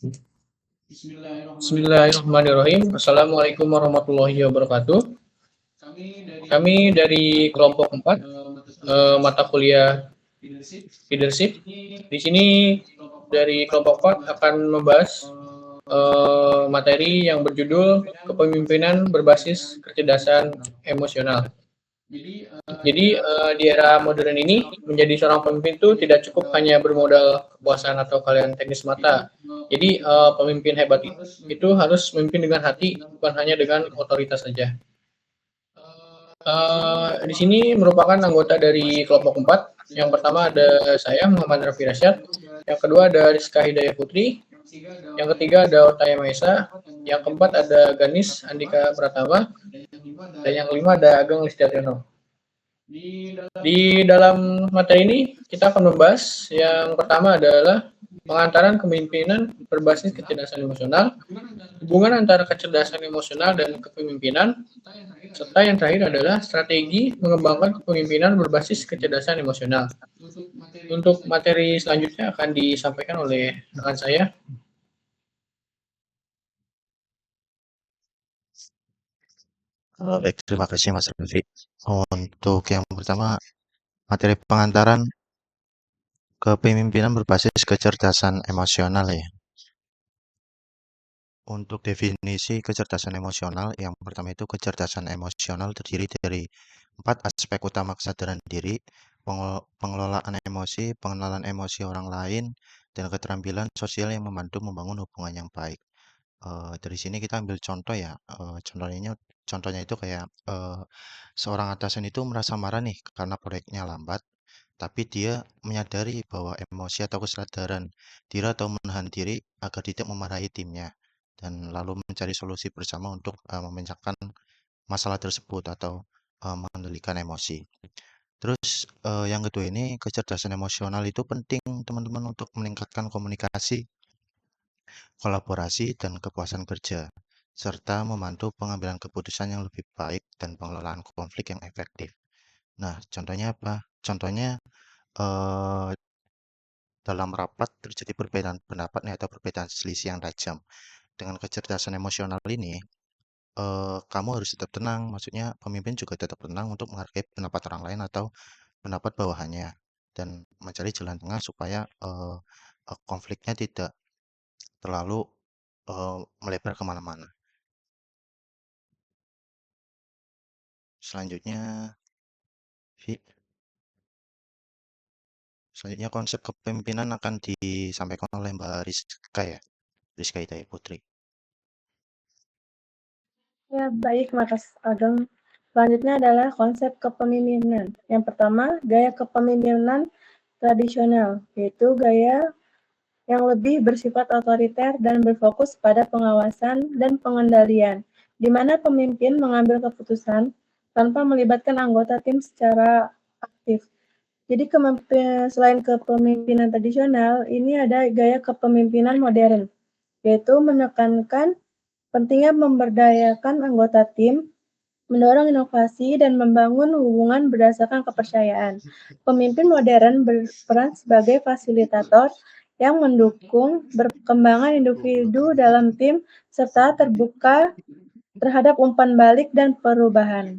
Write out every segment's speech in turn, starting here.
Bismillahirrahmanirrahim. Assalamualaikum warahmatullahi wabarakatuh. Kami dari kelompok 4, mata kuliah leadership. Di sini dari kelompok 4 akan membahas materi yang berjudul kepemimpinan berbasis kecerdasan emosional. Jadi di era modern ini menjadi seorang pemimpin itu tidak cukup hanya bermodal kekuasaan atau kalian teknis mata. Jadi pemimpin hebat itu harus memimpin dengan hati, bukan hanya dengan otoritas saja. Di sini merupakan anggota dari kelompok 4. Yang pertama ada saya, Muhammad Rafi Rasyad. Yang kedua ada Rizka Hidayah Putri. Yang ketiga ada Otaya Maesa. Yang keempat ada Ganis Andika Pratama. Dan yang kelima ada Ageng Listiaryono. Di dalam materi ini kita akan membahas yang pertama adalah pengantaran kepemimpinan berbasis kecerdasan emosional, hubungan antara kecerdasan emosional dan kepemimpinan, serta yang terakhir adalah strategi mengembangkan kepemimpinan berbasis kecerdasan emosional. Untuk materi selanjutnya akan disampaikan oleh rekan saya. Baik, terima kasih Mas Raffi. Untuk yang pertama, materi pengantaran kepemimpinan berbasis kecerdasan emosional ya. Untuk definisi kecerdasan emosional, yang pertama itu kecerdasan emosional terdiri dari 4 aspek utama: kesadaran diri, pengelolaan emosi, pengenalan emosi orang lain, dan keterampilan sosial yang membantu membangun hubungan yang baik. Dari sini kita ambil contoh ya, contohnya itu kayak seorang atasan itu merasa marah nih karena proyeknya lambat, tapi dia menyadari bahwa emosi atau kesadaran diri atau menahan diri agar tidak memarahi timnya, dan lalu mencari solusi bersama untuk memecahkan masalah tersebut atau mengendalikan emosi. Terus yang kedua ini kecerdasan emosional itu penting teman-teman untuk meningkatkan komunikasi, kolaborasi, dan kepuasan kerja, serta membantu pengambilan keputusan yang lebih baik dan pengelolaan konflik yang efektif. Nah, contohnya apa? Contohnya eh, dalam rapat terjadi perbedaan pendapat nih, atau perbedaan selisih yang tajam. Dengan kecerdasan emosional ini, kamu harus tetap tenang. Maksudnya pemimpin juga tetap tenang untuk menghargai pendapat orang lain atau pendapat bawahannya, dan mencari jalan tengah supaya konfliknya tidak terlalu melebar kemana-mana. Selanjutnya, konsep kepemimpinan akan disampaikan oleh Mbak Rizka ya, Rizka Hidayah Putri. Ya, baik, Mas Ageng. Selanjutnya adalah konsep kepemimpinan. Yang pertama, gaya kepemimpinan tradisional, yaitu gaya yang lebih bersifat otoriter dan berfokus pada pengawasan dan pengendalian, di mana pemimpin mengambil keputusan tanpa melibatkan anggota tim secara aktif. Jadi selain kepemimpinan tradisional, ini ada gaya kepemimpinan modern, yaitu menekankan pentingnya memberdayakan anggota tim, mendorong inovasi, dan membangun hubungan berdasarkan kepercayaan. Pemimpin modern berperan sebagai fasilitator yang mendukung perkembangan individu dalam tim serta terbuka terhadap umpan balik dan perubahan.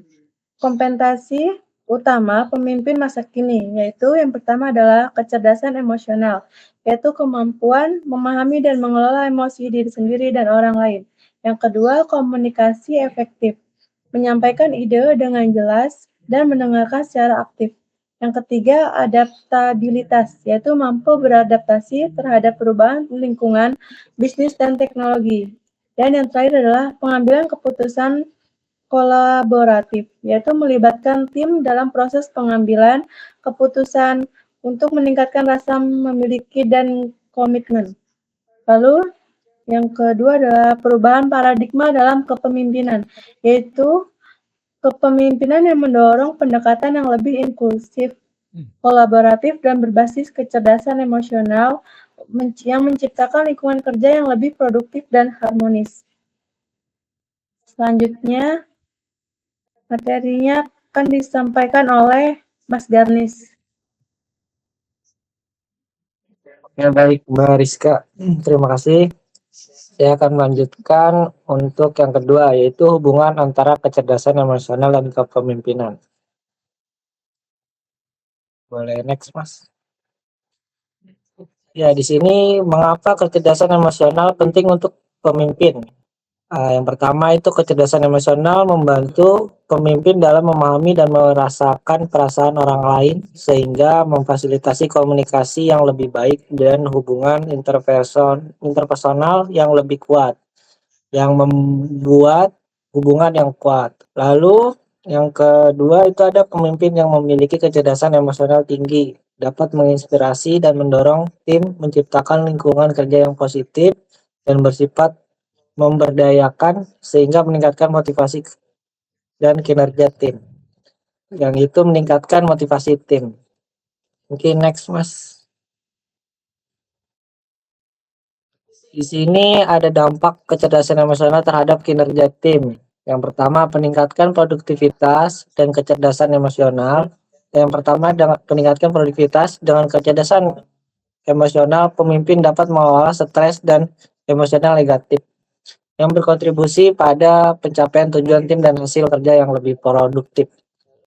Kompensasi utama pemimpin masa kini, yaitu yang pertama adalah kecerdasan emosional, yaitu kemampuan memahami dan mengelola emosi diri sendiri dan orang lain. Yang kedua, komunikasi efektif, menyampaikan ide dengan jelas dan mendengarkan secara aktif. Yang ketiga, adaptabilitas, yaitu mampu beradaptasi terhadap perubahan lingkungan, bisnis, dan teknologi. Dan yang terakhir adalah pengambilan keputusan kolaboratif, yaitu melibatkan tim dalam proses pengambilan keputusan untuk meningkatkan rasa memiliki dan komitmen. Lalu yang kedua adalah perubahan paradigma dalam kepemimpinan, yaitu kepemimpinan yang mendorong pendekatan yang lebih inklusif, kolaboratif, dan berbasis kecerdasan emosional yang menciptakan lingkungan kerja yang lebih produktif dan harmonis. Selanjutnya, materinya akan disampaikan oleh Mas Garnis. Ya baik Mbak Rizka, terima kasih. Saya akan melanjutkan untuk yang kedua, yaitu hubungan antara kecerdasan emosional dan kepemimpinan. Boleh next, Mas. Ya, di sini mengapa kecerdasan emosional penting untuk pemimpin? Yang pertama itu kecerdasan emosional membantu pemimpin dalam memahami dan merasakan perasaan orang lain sehingga memfasilitasi komunikasi yang lebih baik dan hubungan interpersonal yang lebih kuat, yang membuat hubungan yang kuat. Lalu yang kedua itu ada pemimpin yang memiliki kecerdasan emosional tinggi, dapat menginspirasi dan mendorong tim menciptakan lingkungan kerja yang positif dan bersifat memberdayakan sehingga meningkatkan motivasi dan kinerja tim. Yang itu meningkatkan motivasi tim. Mungkin next, Mas. Di sini ada dampak kecerdasan emosional terhadap kinerja tim. Yang pertama, meningkatkan produktivitas dan kecerdasan emosional. Yang pertama, dengan meningkatkan produktivitas dengan kecerdasan emosional, pemimpin dapat mengelola stres dan emosional negatif yang berkontribusi pada pencapaian tujuan tim dan hasil kerja yang lebih produktif.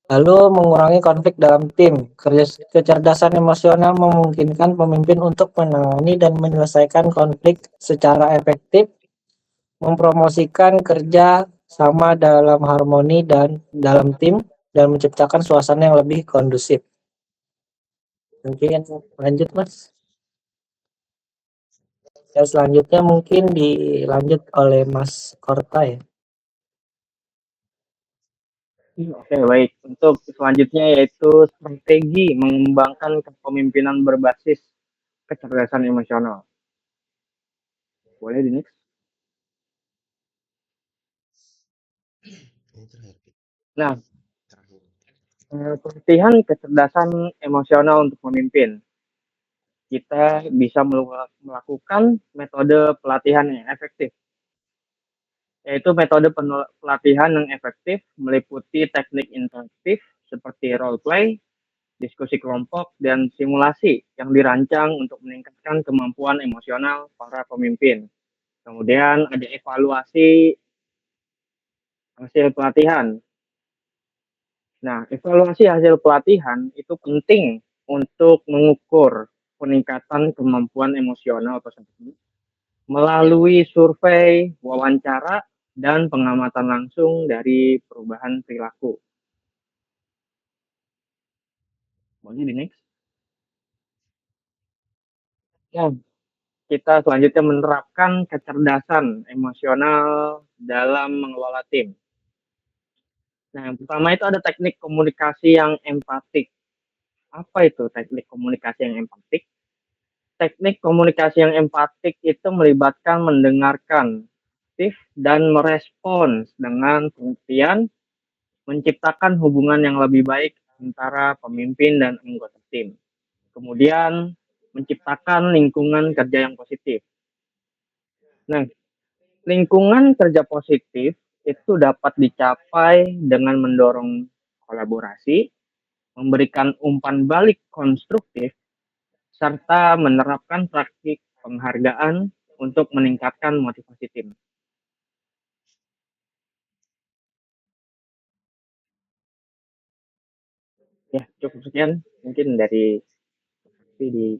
Lalu mengurangi konflik dalam tim. Kecerdasan emosional memungkinkan pemimpin untuk menangani dan menyelesaikan konflik secara efektif, mempromosikan kerja sama dalam harmoni dan dalam tim, dan menciptakan suasana yang lebih kondusif. Mungkin lanjut, Mas. Ya, selanjutnya mungkin dilanjut oleh Mas Korta ya. Oke, baik. Untuk selanjutnya yaitu strategi mengembangkan kepemimpinan berbasis kecerdasan emosional. Boleh di next? Nah, pelatihan kecerdasan emosional untuk memimpin. Kita bisa melakukan metode pelatihan yang efektif, yaitu metode pelatihan yang efektif meliputi teknik interaktif seperti role play, diskusi kelompok, dan simulasi yang dirancang untuk meningkatkan kemampuan emosional para pemimpin. Kemudian ada evaluasi hasil pelatihan. Nah, evaluasi hasil pelatihan itu penting untuk mengukur peningkatan kemampuan emosional tersebut melalui survei, wawancara, dan pengamatan langsung dari perubahan perilaku. Boleh di next? Ya, kita selanjutnya menerapkan kecerdasan emosional dalam mengelola tim. Nah, yang pertama itu ada teknik komunikasi yang empatik. Apa itu teknik komunikasi yang empatik? Teknik komunikasi yang empatik itu melibatkan mendengarkan aktif dan merespons dengan pengertian, menciptakan hubungan yang lebih baik antara pemimpin dan anggota tim. Kemudian, menciptakan lingkungan kerja yang positif. Nah, lingkungan kerja positif itu dapat dicapai dengan mendorong kolaborasi, memberikan umpan balik konstruktif, serta menerapkan praktik penghargaan untuk meningkatkan motivasi tim. Ya, cukup sekian mungkin dari di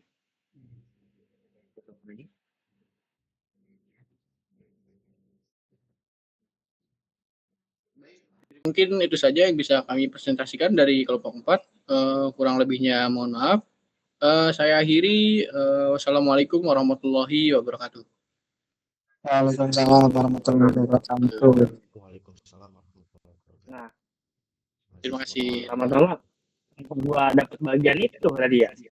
Mungkin itu saja yang bisa kami presentasikan dari kelompok 4. Kurang lebihnya mohon maaf. Saya akhiri. Wassalamualaikum warahmatullahi wabarakatuh. Waalaikumsalam warahmatullahi wabarakatuh. Waalaikumsalam warahmatullahi wabarakatuh. Nah, Terima kasih. sama-sama. Gua dapat bagian itu tadi ya.